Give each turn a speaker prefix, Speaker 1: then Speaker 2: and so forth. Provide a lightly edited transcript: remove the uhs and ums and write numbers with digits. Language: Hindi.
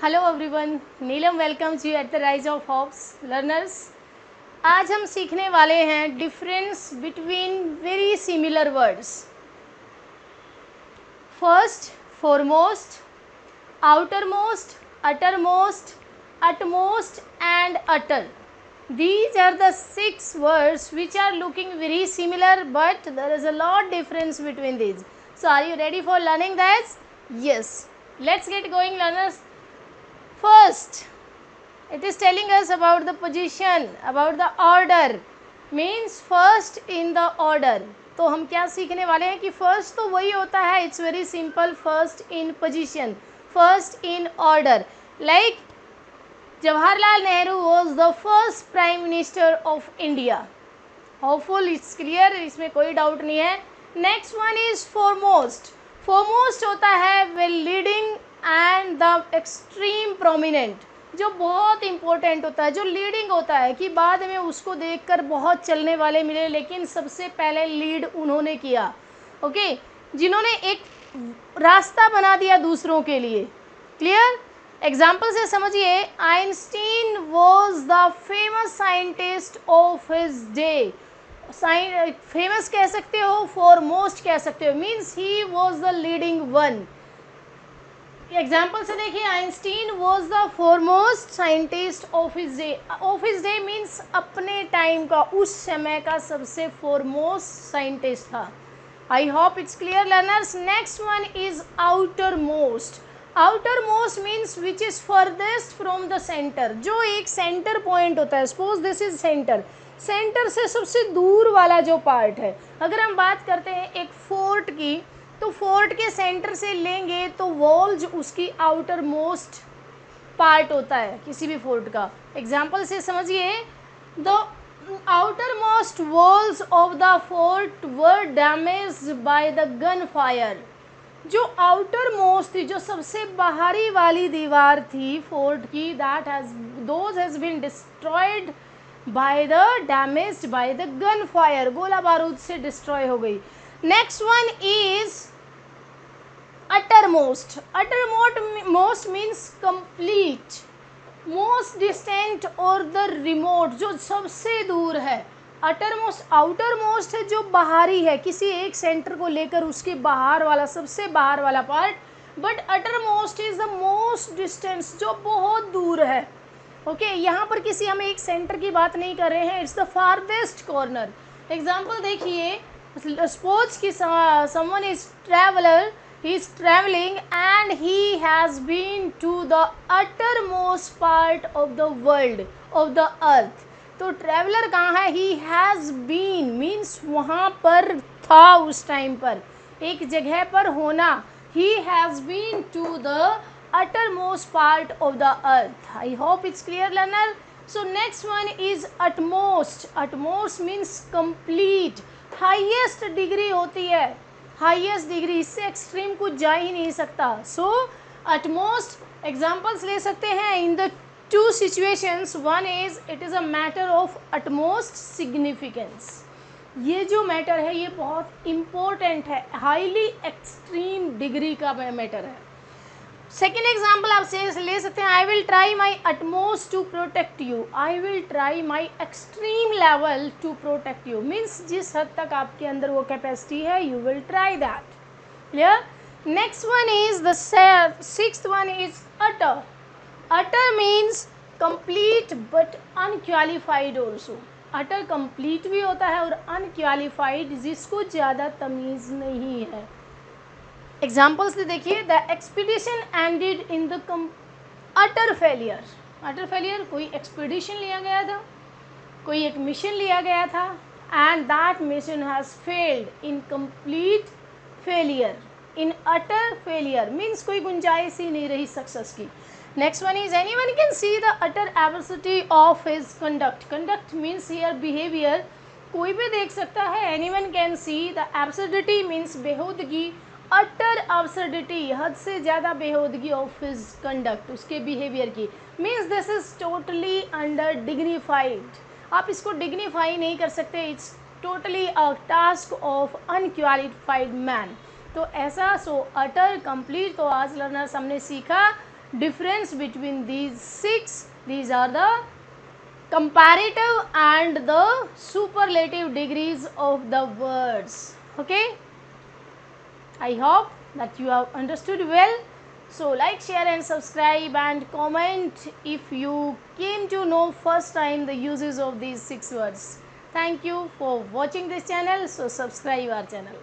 Speaker 1: Hello everyone, Neelam welcomes you at the rise of hops learners. आज हम सीखने वाले हैं difference between very similar words. First, foremost, outermost, uttermost, utmost and utter. These are the 6 words which are looking very similar, but there is a lot difference between these. So are you ready for learning that? Yes. Let's get going, learners. First, it is telling us about the position, about the order, means first in the order. तो हम क्या सीखने वाले हैं कि फर्स्ट तो वही होता है, it's very simple, first in position, first in order. Like Jawaharlal Nehru was the first prime minister of India. Hopeful, it's clear, इसमें कोई डाउट नहीं है। Next one is foremost. Foremost होता है well leading and the extreme prominent, जो बहुत इंपॉर्टेंट होता है, जो लीडिंग होता है कि बाद में उसको देखकर बहुत चलने वाले मिले, लेकिन सबसे पहले लीड उन्होंने किया। ओके, जिन्होंने एक रास्ता बना दिया दूसरों के लिए। क्लियर? एग्जाम्पल से समझिए, Einstein was the famous scientist of his day. Famous कह सकते हो, फॉरमोस्ट कह सकते हो, means he was the leading one. Example से देखिए, Einstein was the foremost scientist of his day. Of his day means अपने टाइम का, उस समय का सबसे फॉरमोस्ट साइंटिस्ट था। I hope it's clear learners. Next one is outer most. Outer most means which is farthest from the centre, जो एक सेंटर पॉइंट होता है। Suppose this is centre, centre से सबसे दूर वाला जो पार्ट है। अगर हम बात करते हैं एक फोर्ट की, तो फोर्ट के सेंटर से लेंगे तो वॉल्स उसकी आउटर मोस्ट पार्ट होता है किसी भी फोर्ट का। एग्जाम्पल से समझिए, the outermost walls of the fort were damaged by the gun fire. जो आउटर मोस्ट थी, जो सबसे बाहरी वाली दीवार थी फोर्ट की, that has been destroyed by the damaged by the gun fire, गोला बारूद से डिस्ट्रॉय हो गई। Next one is uttermost. Uttermost means complete, most distant और the remote, जो सबसे दूर है। outermost है जो बाहरी है, किसी एक सेंटर को लेकर उसके बाहर वाला, सबसे बाहर वाला part. But uttermost is the most distance, जो बहुत दूर है। ओके, यहाँ पर किसी हमें एक सेंटर की बात नहीं कर रहे हैं, it's the farthest corner. Example देखिए, सपोज कि someone is traveler, he is traveling and he has been to the uttermost part of the world, of the earth। तो ट्रैवलर कहाँ है? he has been means वहाँ पर था, उस टाइम पर एक जगह पर होना। he has been to the uttermost part of the earth. I hope it's clear learner. So next one is utmost. Utmost means complete, highest degree होती है, हाईएस्ट डिग्री, इससे एक्सट्रीम कुछ जा ही नहीं सकता। सो अटमोस्ट एग्जाम्पल्स ले सकते हैं in the two situations. One is it is a matter of utmost significance. ये जो मैटर है ये बहुत इम्पोर्टेंट है, हाईली एक्सट्रीम डिग्री का मैटर है। सेकेंड एग्जाम्पल आप ले सकते हैं, I will try my utmost to protect you. I will try my extreme level to protect you, means जिस हद तक आपके अंदर वो कैपेसिटी है, you will try that. Clear? Next one is the sixth one is utter. Utter means complete but unqualified also. Utter complete भी होता है और अनक्वालिफाइड, जिसको ज़्यादा तमीज़ नहीं है। एग्जाम्पल्स देखिए, the expedition ended in the utter failure. Utter failure, कोई एक्सपीडिशन लिया गया था, कोई एक मिशन लिया गया था, and that mission has failed in complete failure, in utter failure means कोई गुंजाइश ही नहीं रही सक्सेस की। Next one is anyone can see the utter absurdity of his conduct. Conduct means here behaviour, कोई भी देख सकता है। Anyone can see the absurdity means बेहूदगी, utter absurdity, हद से ज़्यादा बेहूदगी ऑफ हिज कंडक्ट, उसके बिहेवियर की, means this is totally under dignified. आप इसको डिग्निफाई नहीं कर सकते, it's totally a task of unqualified man. तो ऐसा, सो अटर कंप्लीट। तो आज लर्नर्स हमने सीखा difference between these six. These are the comparative and the superlative degrees of the words. Okay, I hope that you have understood well. So like, share and subscribe and comment if you came to know first time the uses of these 6 words. Thank you for watching this channel. So subscribe our channel.